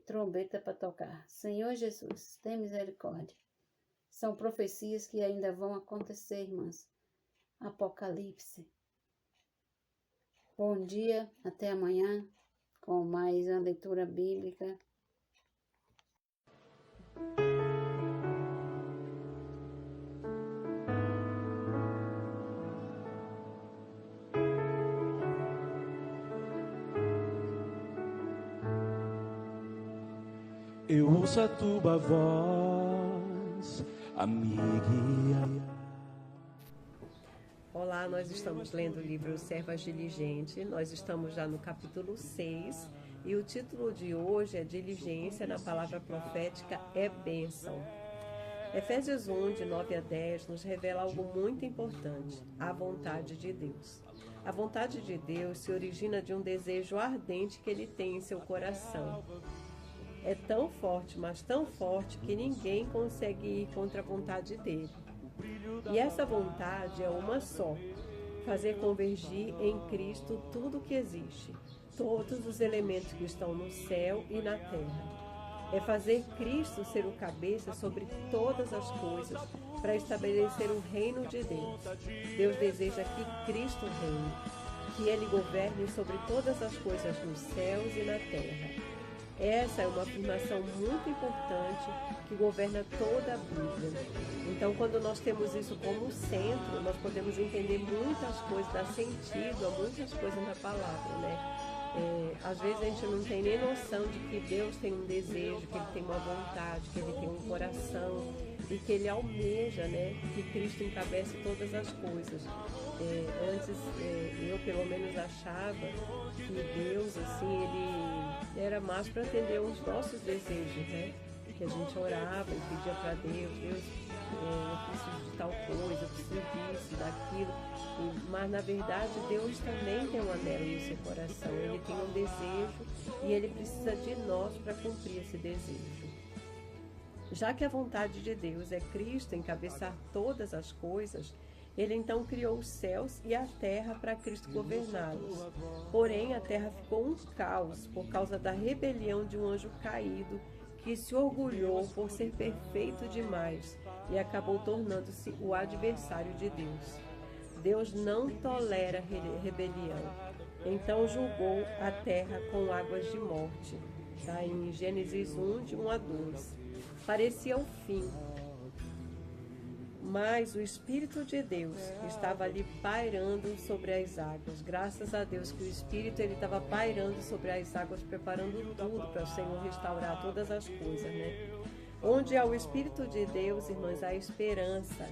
trombeta para tocar. Senhor Jesus, tem misericórdia. São profecias que ainda vão acontecer, irmãs. Apocalipse. Bom dia, até amanhã, com mais uma leitura bíblica. Eu ouço a tua voz, amiga. Olá, nós estamos lendo o livro Servas Diligentes, nós estamos já no capítulo 6 e o título de hoje é Diligência na palavra profética é bênção. Efésios 1, de 9 a 10, nos revela algo muito importante, a vontade de Deus. A vontade de Deus se origina de um desejo ardente que ele tem em seu coração. É tão forte, mas tão forte, que ninguém consegue ir contra a vontade dele. E essa vontade é uma só: fazer convergir em Cristo tudo o que existe, todos os elementos que estão no céu e na terra. É fazer Cristo ser o cabeça sobre todas as coisas, para estabelecer o reino de Deus. Deus deseja que Cristo reine, que Ele governe sobre todas as coisas nos céus e na terra. Essa é uma afirmação muito importante que governa toda a Bíblia. Então, quando nós temos isso como centro, nós podemos entender muitas coisas, dar sentido a muitas coisas na palavra, né? Às vezes a gente não tem nem noção de que Deus tem um desejo, que Ele tem uma vontade, que Ele tem um coração e que Ele almeja, né, que Cristo encabece todas as coisas. Antes, eu pelo menos achava que Deus, assim, Ele era mais para atender os nossos desejos, né? Que a gente orava e pedia para Deus, eu preciso de tal coisa, eu preciso disso, daquilo. Mas na verdade Deus também tem um anelo no seu coração, Ele tem um desejo e Ele precisa de nós para cumprir esse desejo. Já que a vontade de Deus é Cristo encabeçar todas as coisas, Ele então criou os céus e a terra para Cristo governá-los. Porém, a terra ficou um caos por causa da rebelião de um anjo caído que se orgulhou por ser perfeito demais e acabou tornando-se o adversário de Deus. Deus não tolera rebelião. Então julgou a terra com águas de morte. Está em Gênesis 1, de 1 a 2. Parecia o fim. Mas o Espírito de Deus estava ali pairando sobre as águas. Graças a Deus que o Espírito ele estava pairando sobre as águas, preparando tudo para o Senhor restaurar todas as coisas, né? Onde há o Espírito de Deus, irmãs, há esperança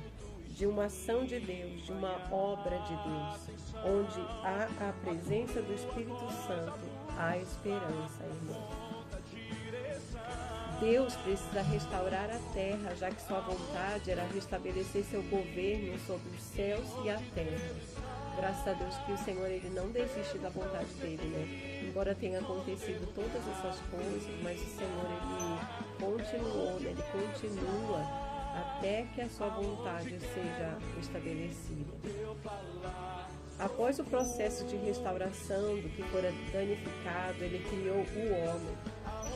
de uma ação de Deus, de uma obra de Deus. Onde há a presença do Espírito Santo, há esperança, irmãos. Deus precisa restaurar a terra, já que sua vontade era restabelecer seu governo sobre os céus e a terra. Graças a Deus que o Senhor ele não desiste da vontade dele, né? Embora tenha acontecido todas essas coisas, mas o Senhor ele continuou, né? Ele continua até que a sua vontade seja estabelecida. Após o processo de restauração do que fora danificado, ele criou o homem.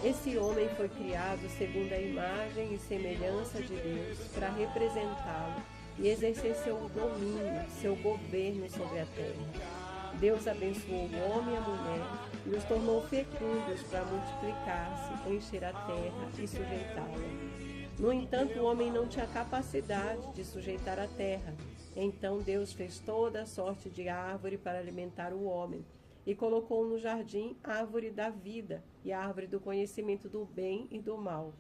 Esse homem foi criado segundo a imagem e semelhança de Deus para representá-lo e exercer seu domínio, seu governo sobre a terra. Deus abençoou o homem e a mulher e os tornou fecundos para multiplicar-se, encher a terra e sujeitá-la. No entanto, o homem não tinha capacidade de sujeitar a terra. Então Deus fez toda sorte de árvore para alimentar o homem e colocou no jardim a árvore da vida e a árvore do conhecimento do bem e do mal.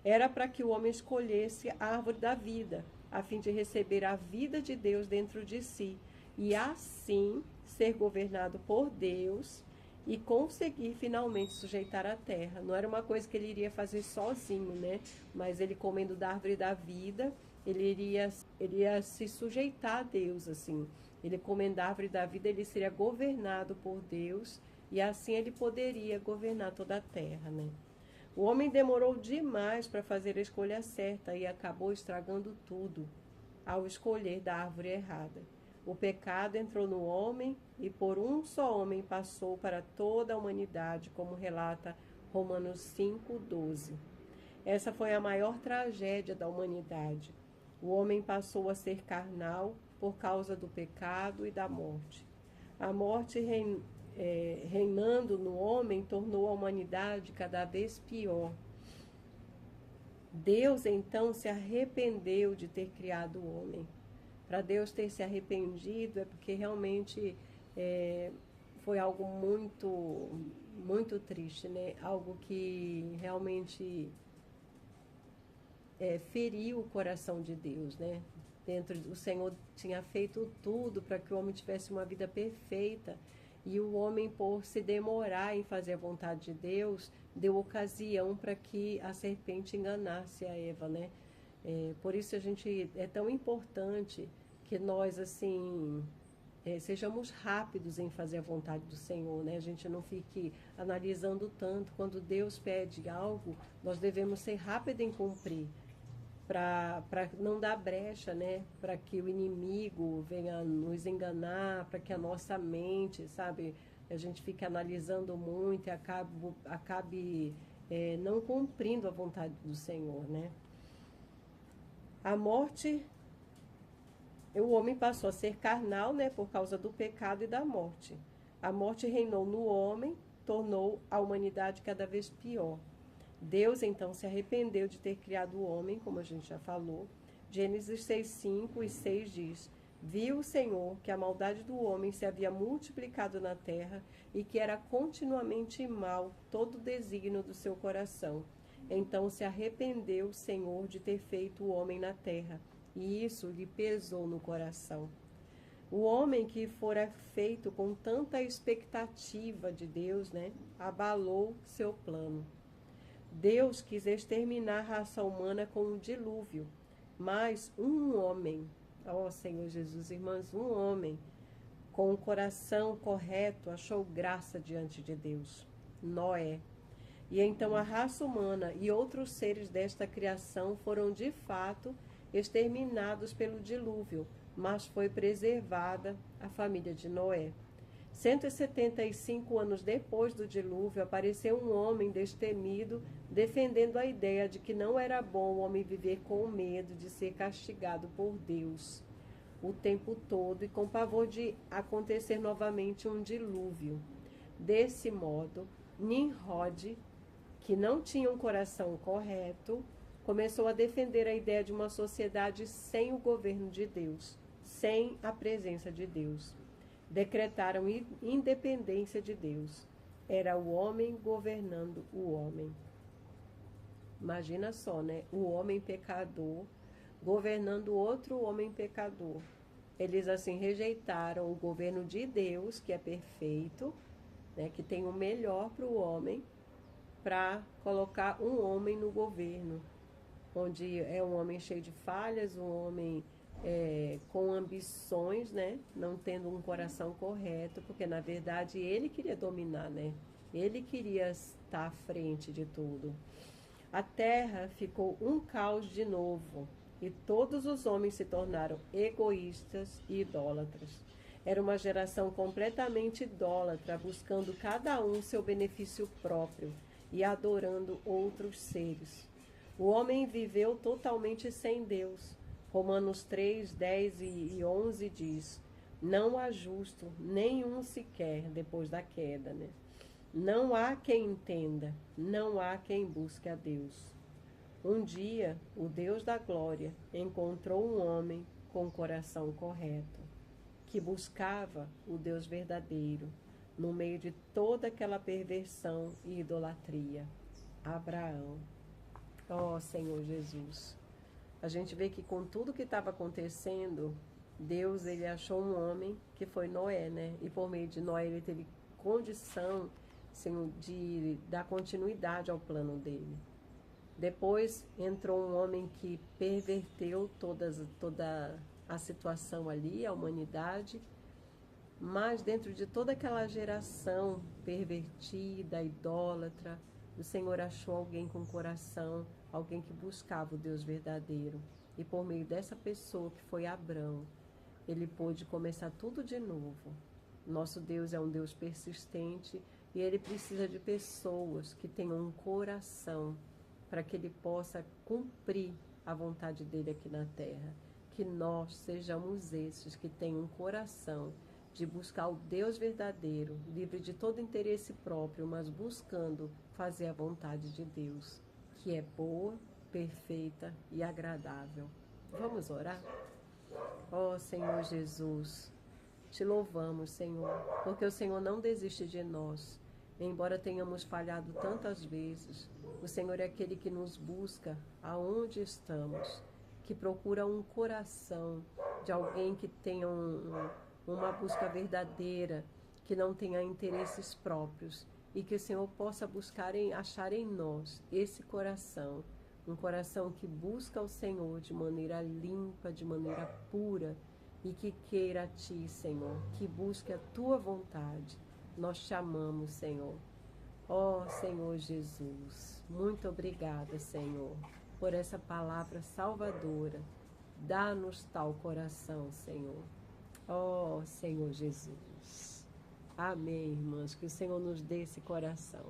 Era para que o homem escolhesse a árvore da vida, a fim de receber a vida de Deus dentro de si, e assim ser governado por Deus e conseguir finalmente sujeitar a terra. Não era uma coisa que ele iria fazer sozinho, né? Mas ele, comendo da árvore da vida, ele iria se sujeitar a Deus, assim. Ele, comendo da árvore da vida, ele seria governado por Deus, e assim ele poderia governar toda a terra, né? O homem demorou demais para fazer a escolha certa e acabou estragando tudo ao escolher da árvore errada. O pecado entrou no homem e por um só homem passou para toda a humanidade, como relata Romanos 5:12. Essa foi a maior tragédia da humanidade. O homem passou a ser carnal por causa do pecado e da morte. A morte reinando no homem tornou a humanidade cada vez pior. Deus então se arrependeu de ter criado o homem. Para Deus ter se arrependido é porque realmente foi algo muito, muito triste, né? Algo que realmente feriu o coração de Deus, né? O Senhor tinha feito tudo para que o homem tivesse uma vida perfeita, e o homem, por se demorar em fazer a vontade de Deus, deu ocasião para que a serpente enganasse a Eva, né? Por isso é tão importante que nós, assim, sejamos rápidos em fazer a vontade do Senhor, né? A gente não fique analisando tanto. Quando Deus pede algo, nós devemos ser rápidos em cumprir, para não dar brecha, né? Para que o inimigo venha nos enganar, para que a nossa mente, sabe, a gente fique analisando muito e acabe não cumprindo a vontade do Senhor, né? A morte, o homem passou a ser carnal, né, por causa do pecado e da morte. A morte reinou no homem, tornou a humanidade cada vez pior. Deus então se arrependeu de ter criado o homem, como a gente já falou. Gênesis 6:5 e 6 diz: Viu o Senhor que a maldade do homem se havia multiplicado na terra e que era continuamente mal todo o desígnio do seu coração. Então se arrependeu o Senhor de ter feito o homem na terra, e isso lhe pesou no coração. O homem que fora feito com tanta expectativa de Deus, né, abalou seu plano. Deus quis exterminar a raça humana com um dilúvio, mas um homem, Senhor Jesus, irmãs, um homem com o coração correto achou graça diante de Deus, Noé. E então a raça humana e outros seres desta criação foram de fato exterminados pelo dilúvio, mas foi preservada a família de Noé. 175 anos depois do dilúvio, apareceu um homem destemido, defendendo a ideia de que não era bom o homem viver com medo de ser castigado por Deus o tempo todo e com pavor de acontecer novamente um dilúvio. Desse modo, Nimrod, que não tinha um coração correto, começou a defender a ideia de uma sociedade sem o governo de Deus, sem a presença de Deus. Decretaram independência de Deus. Era o homem governando o homem. Imagina só, né? O homem pecador governando outro homem pecador. Eles assim rejeitaram o governo de Deus, que é perfeito, né? Que tem o melhor para o homem, para colocar um homem no governo, onde é um homem cheio de falhas, um homem com ambições, né? Não tendo um coração correto, porque na verdade ele queria dominar, né? Ele queria estar à frente de tudo. A terra ficou um caos de novo e todos os homens se tornaram egoístas e idólatras. Era uma geração completamente idólatra, buscando cada um seu benefício próprio e adorando outros seres. O homem viveu totalmente sem Deus. Romanos 3, 10 e 11 diz: Não há justo, nenhum sequer, depois da queda, né? Não há quem entenda, não há quem busque a Deus. Um dia, o Deus da glória encontrou um homem com o coração correto, que buscava o Deus verdadeiro, no meio de toda aquela perversão e idolatria. Abraão. Ó Senhor Jesus. A gente vê que com tudo que estava acontecendo, Deus, ele achou um homem que foi Noé, né? E por meio de Noé ele teve condição, Senhor, de dar continuidade ao plano dele. Depois entrou um homem que perverteu toda a situação ali, a humanidade, mas dentro de toda aquela geração pervertida, idólatra, o Senhor achou alguém com coração, alguém que buscava o Deus verdadeiro. E por meio dessa pessoa, que foi Abrão, ele pôde começar tudo de novo. Nosso Deus é um Deus persistente e ele precisa de pessoas que tenham um coração para que ele possa cumprir a vontade dele aqui na terra. Que nós sejamos esses que tenham um coração de buscar o Deus verdadeiro, livre de todo interesse próprio, mas buscando fazer a vontade de Deus, que é boa, perfeita e agradável. Vamos orar? Ó Senhor Jesus, te louvamos, Senhor, porque o Senhor não desiste de nós. Embora tenhamos falhado tantas vezes, o Senhor é aquele que nos busca aonde estamos, que procura um coração de alguém que tenha uma busca verdadeira, que não tenha interesses próprios, e que o Senhor possa achar em nós esse coração, um coração que busca o Senhor de maneira limpa, de maneira pura, e que queira a Ti, Senhor, que busque a Tua vontade. Nós te amamos, Senhor. Ó Senhor Jesus, muito obrigada, Senhor, por essa palavra salvadora. Dá-nos tal coração, Senhor. Ó Senhor Jesus. Amém, irmãs, que o Senhor nos dê esse coração.